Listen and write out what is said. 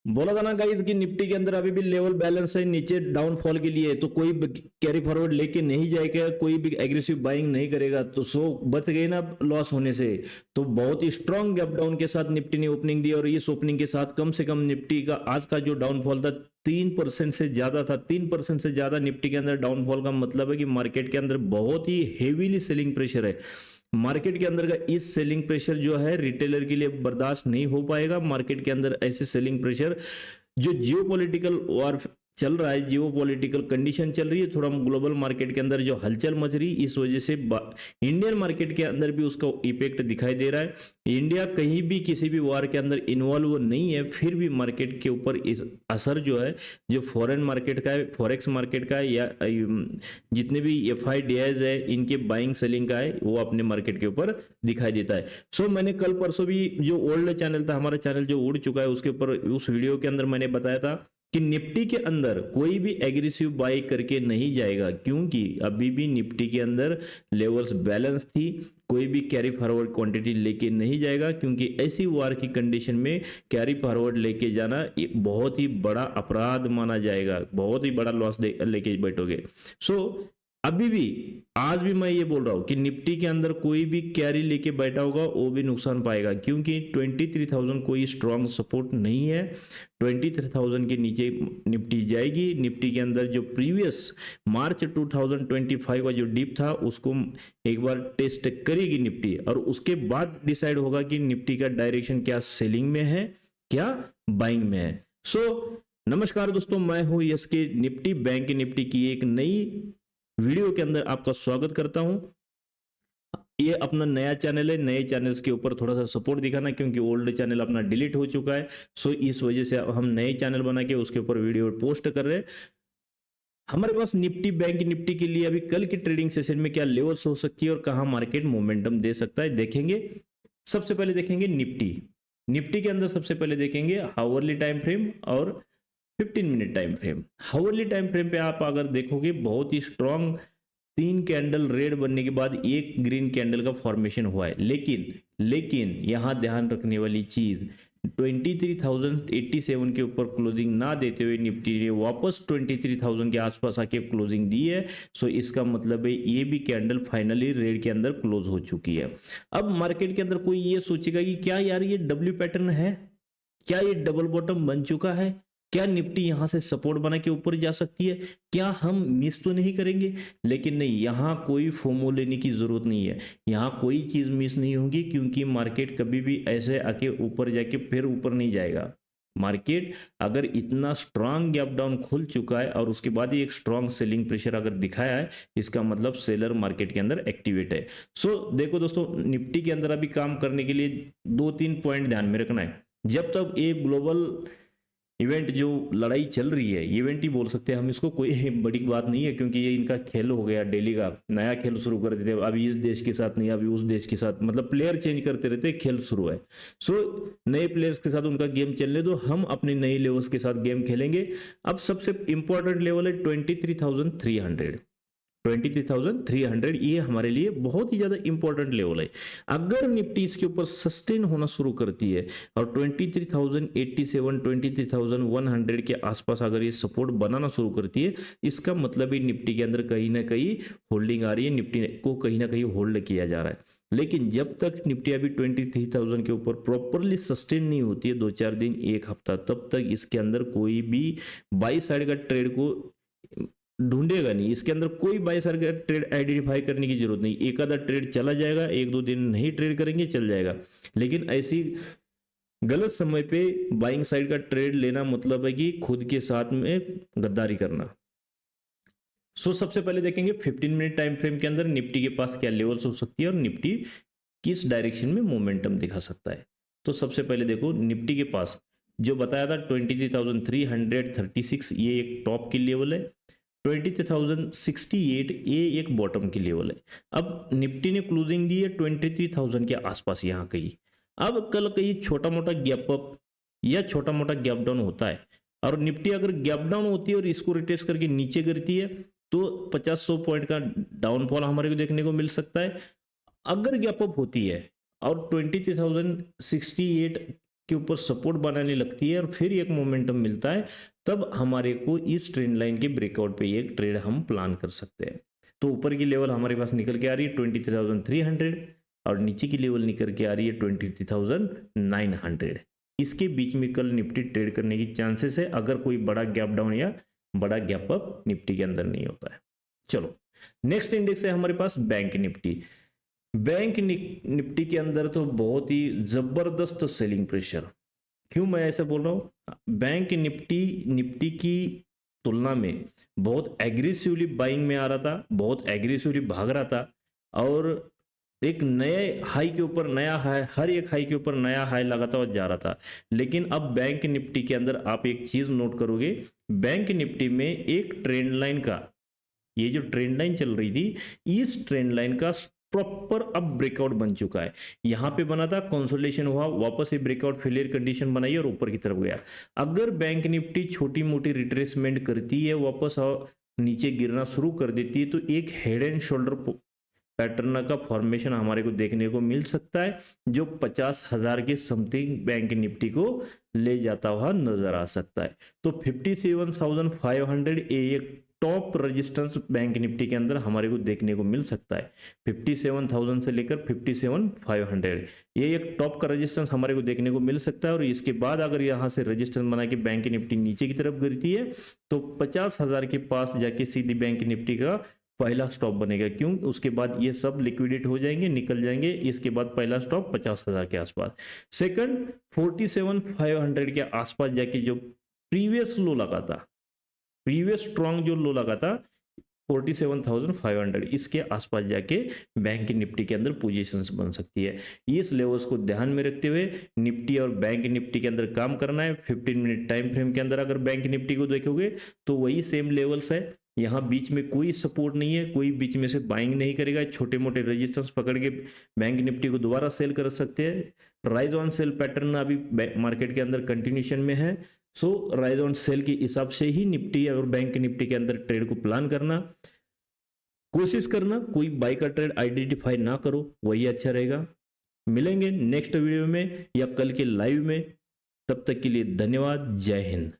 बोला था ना गाइस कि निफ्टी के अंदर अभी भी लेवल बैलेंस है नीचे डाउनफॉल के लिए, तो कोई कैरी फॉरवर्ड लेके नहीं जाएगा, कोई भी एग्रेसिव बाइंग नहीं करेगा, तो बच गए ना लॉस होने से। तो बहुत ही स्ट्रांग गैप डाउन के साथ निफ्टी ने ओपनिंग दी, और इस ओपनिंग के साथ कम से कम निफ्टी का आज का जो डाउनफॉल था 3% से ज्यादा था। 3% से ज्यादा निफ्टी के अंदर डाउनफॉल का मतलब है कि मार्केट के अंदर बहुत ही हेवीली सेलिंग प्रेशर है। मार्केट के अंदर का इस सेलिंग प्रेशर जो है रिटेलर के लिए बर्दाश्त नहीं हो पाएगा। मार्केट के अंदर ऐसे सेलिंग प्रेशर जो जियो पॉलिटिकल वॉर चल रहा है, जियो पॉलिटिकल कंडीशन चल रही है, थोड़ा ग्लोबल मार्केट के अंदर जो हलचल मच रही, इस वजह से इंडियन मार्केट के अंदर भी उसका इफेक्ट दिखाई दे रहा है। इंडिया कहीं भी किसी भी वॉर के अंदर इन्वॉल्व नहीं है, फिर भी मार्केट के ऊपर इस असर जो है, जो फॉरेन मार्केट का है, फॉरेक्स मार्केट का है, या जितने भी FIDs है इनके बाइंग सेलिंग का है, वो अपने मार्केट के ऊपर दिखाई देता है। सो मैंने कल परसों भी जो ओल्ड चैनल था, हमारा चैनल जो उड़ चुका है, उसके ऊपर उस वीडियो के अंदर मैंने बताया था कि निफ्टी के अंदर कोई भी एग्रेसिव बाई करके नहीं जाएगा, क्योंकि अभी भी निफ्टी के अंदर लेवल्स बैलेंस थी। कोई भी कैरी फॉरवर्ड क्वांटिटी लेके नहीं जाएगा, क्योंकि ऐसी वार की कंडीशन में कैरी फॉरवर्ड लेके जाना एक बहुत ही बड़ा अपराध माना जाएगा, बहुत ही बड़ा लॉस लेके बैठोगे। सो अभी भी आज भी मैं ये बोल रहा हूं कि निफ्टी के अंदर कोई भी कैरी लेके बैठा होगा वो भी नुकसान पाएगा, क्योंकि 23,000 कोई स्ट्रॉन्ग सपोर्ट नहीं है। 23,000 के नीचे निफ्टी जाएगी। निफ्टी के अंदर जो प्रीवियस मार्च 2025 का जो डिप था उसको एक बार टेस्ट करेगी निफ्टी, और उसके बाद डिसाइड होगा कि निफ्टी का डायरेक्शन क्या सेलिंग में है, क्या बाइंग में है। नमस्कार दोस्तों, मैं हूं यस के निफ्टी बैंक निफ्टी की एक नई वीडियो के अंदर आपका स्वागत करता हूं। ये अपना नया चैनल है, नए चैनल्स के ऊपर थोड़ा सा सपोर्ट दिखाना, क्योंकि ओल्ड चैनल अपना डिलीट हो चुका है। इस वजह से हम नए चैनल बना के उसके ऊपर वीडियो पोस्ट कर रहे हैं। हमारे पास निफ्टी बैंक निफ्टी के लिए अभी कल की ट्रेडिंग सेशन में क्या लेवल्स हो सकती है और कहां मार्केट मोमेंटम दे सकता है, देखेंगे। सबसे पहले देखेंगे निफ्टी। निफ्टी के अंदर सबसे पहले देखेंगे हावरली टाइम फ्रेम और 15 minute time frame. Hourly time frame पे आप अगर देखोगे, बहुत ही स्ट्रॉन्ग 3 कैंडल रेड बनने के बाद एक ग्रीन कैंडल का फॉर्मेशन हुआ है। लेकिन यहां ध्यान रखने वाली चीज, 23,087 के ऊपर क्लोजिंग ना देते हुए निफ्टी ने वापस 23,000 के आसपास आके क्लोजिंग दी है। इसका मतलब है ये भी कैंडल फाइनली रेड के अंदर क्लोज हो चुकी है। अब मार्केट के अंदर कोई ये सोचेगा कि क्या यार ये डब्ल्यू पैटर्न है, क्या ये डबल बॉटम बन चुका है, क्या निफ्टी यहां से सपोर्ट बना के ऊपर जा सकती है, क्या हम मिस तो नहीं करेंगे। लेकिन नहीं, यहां कोई फोमो लेने की जरूरत नहीं है, यहां कोई चीज मिस नहीं होगी, क्योंकि मार्केट कभी भी ऐसे आके ऊपर जाके फिर ऊपर नहीं जाएगा। मार्केट अगर इतना स्ट्रांग गैप डाउन खुल चुका है और उसके बाद ही एक स्ट्रांग सेलिंग प्रेशर अगर दिखाया है, इसका मतलब सेलर मार्केट के अंदर एक्टिवेट है। देखो दोस्तों, निफ्टी के अंदर अभी काम करने के लिए 2-3 पॉइंट ध्यान में रखना है। जब तक एक ग्लोबल इवेंट जो लड़ाई चल रही है, इवेंट ही बोल सकते हैं हम इसको, कोई बड़ी बात नहीं है, क्योंकि ये इनका खेल हो गया, डेली का नया खेल शुरू कर देते हैं। अभी इस देश के साथ नहीं, अभी उस देश के साथ, मतलब प्लेयर चेंज करते रहते, खेल शुरू है। नए प्लेयर्स के साथ उनका गेम चलने दो, हम अपने नए लेवल्स के साथ गेम खेलेंगे। अब सबसे इंपॉर्टेंट लेवल है 23,300। 23,300 ये हमारे लिए बहुत ही ज्यादा इंपॉर्टेंट लेवल है। अगर निफ्टी इसके ऊपर सस्टेन होना शुरू करती है और 23,087 23,100 के आसपास अगर ये सपोर्ट बनाना शुरू करती है, इसका मतलब ही निफ्टी के अंदर कहीं ना कहीं होल्डिंग आ रही है, निफ्टी को कहीं ना कहीं होल्ड किया जा रहा है। लेकिन जब तक निफ्टी अभी 23,000 के ऊपर प्रॉपरली सस्टेन नहीं होती है, 2-4 दिन, एक हफ्ता, तब तक इसके अंदर कोई भी बाई साइड का ट्रेड को ढूंढेगा नहीं। इसके अंदर कोई बाय साइड का ट्रेड आइडेंटिफाई करने की जरूरत नहीं। एक आधा ट्रेड चला जाएगा, 1-2 दिन नहीं ट्रेड करेंगे, चल जाएगा। लेकिन ऐसी गलत समय पे बाइंग साइड का ट्रेड लेना मतलब है कि खुद के साथ में गद्दारी करना। सबसे पहले देखेंगे 15 मिनट टाइम फ्रेम के अंदर निफ्टी के पास क्या लेवल्स हो सकती है और निफ्टी किस डायरेक्शन में मोमेंटम दिखा सकता है। सबसे पहले देखो, निफ्टी के पास जो बताया था 23,336 ये एक टॉप की लेवल है, 23,068 ये एक बॉटम की लेवल है। अब निफ्टी ने क्लोजिंग दी है 23,000 के आसपास यहाँ कहीं। अब कल कहीं छोटा मोटा गैप अप या छोटा मोटा गैप डाउन होता है, और निफ्टी अगर गैप डाउन होती है और इसको रिटेस्ट करके नीचे गिरती है, तो 50-100 पॉइंट का डाउनफॉल हमारे को देखने को मिल सकता है। अगर गैप अप होती है और 23,068 के ऊपर सपोर्ट बनाने लगती है और फिर एक मोमेंटम मिलता है, तब हमारे को इस ट्रेंड लाइन के ब्रेकआउट पे एक ट्रेड हम प्लान कर सकते हैं। तो ऊपर की लेवल हमारे पास निकल के आ रही है 23,300 और नीचे की लेवल निकल के आ रही है 23,900। इसके बीच में कल निफ्टी ट्रेड करने की चांसेस है, अगर कोई बड़ा गैप डाउन या बड़ा गैप अप निफ्टी के अंदर नहीं होता है। चलो नेक्स्ट इंडेक्स है हमारे पास बैंक निफ्टी। बैंक निफ्टी के अंदर तो बहुत ही जबरदस्त सेलिंग प्रेशर। क्यों मैं ऐसा बोल रहा हूं? बैंक निफ्टी की तुलना में बहुत एग्रेसिवली बाइंग में आ रहा था, बहुत एग्रेसिवली भाग रहा था और एक नए हाई के ऊपर नया हाई, हर एक हाई के ऊपर नया हाई लगाता हुआ जा रहा था। लेकिन अब बैंक निफ्टी के अंदर आप एक चीज नोट करोगे, बैंक निफ्टी में एक ट्रेंड लाइन का, ये जो ट्रेंड लाइन चल रही थी, इस ट्रेंड लाइन का प्रॉपर अब ब्रेकआउट बन चुका है। यहां पे बना था, कंसोलिडेशन हुआ, वापस ये ब्रेकआउट फेलियर कंडीशन बनाई और ऊपर की तरफ गया। अगर बैंक निफ्टी छोटी मोटी रिट्रेसमेंट करती है, वापस नीचे गिरना शुरू कर देती है, तो एक हेड एंड शोल्डर पैटर्न का फॉर्मेशन हमारे को देखने को मिल सकता है, जो 50,000 के समथिंग बैंक निफ्टी को ले जाता हुआ नजर आ सकता है। तो 57,500 एक टॉप रेजिस्टेंस बैंक निफ्टी के अंदर हमारे को देखने को मिल सकता है। 57,000 से लेकर 57,500 ये एक टॉप का रेजिस्टेंस हमारे को देखने को मिल सकता है। और इसके बाद अगर यहां से रेजिस्टेंस बना के बैंक निफ्टी नीचे की तरफ गिरती है, तो 50,000 के पास जाके सीधी बैंक निफ्टी का पहला स्टॉप बनेगा। क्यों? उसके बाद ये सब लिक्विडेट हो जाएंगे, निकल जाएंगे। इसके बाद पहला स्टॉप 50,000 के आसपास। सेकंड 47,500 के आसपास जाके जो प्रीवियस लो लगा था, प्रीवियस स्ट्रॉन्ग जो लो लगा था 47,500, इसके आसपास जाके बैंक निफ्टी के अंदर पोजीशंस बन सकती है। इस लेवल्स को ध्यान में रखते हुए निफ्टी और बैंक निफ्टी के अंदर काम करना है। 15 मिनट टाइम फ्रेम के अंदर अगर बैंक निफ्टी को देखोगे तो वही सेम लेवल्स है, यहाँ बीच में कोई सपोर्ट नहीं है, कोई बीच में से बाइंग नहीं करेगा। छोटे मोटे रेजिस्टेंस पकड़ के बैंक निफ्टी को दोबारा सेल कर सकते हैं। राइज ऑन सेल पैटर्न अभी मार्केट के अंदर कंटिन्यूशन में है। सो राइज ऑन सेल के हिसाब से ही निफ्टी और बैंक निफ्टी के अंदर ट्रेड को प्लान करना, कोशिश करना कोई बाई का ट्रेड आइडेंटिफाई ना करो, वही अच्छा रहेगा। मिलेंगे नेक्स्ट वीडियो में या कल के लाइव में, तब तक के लिए धन्यवाद। जय हिंद।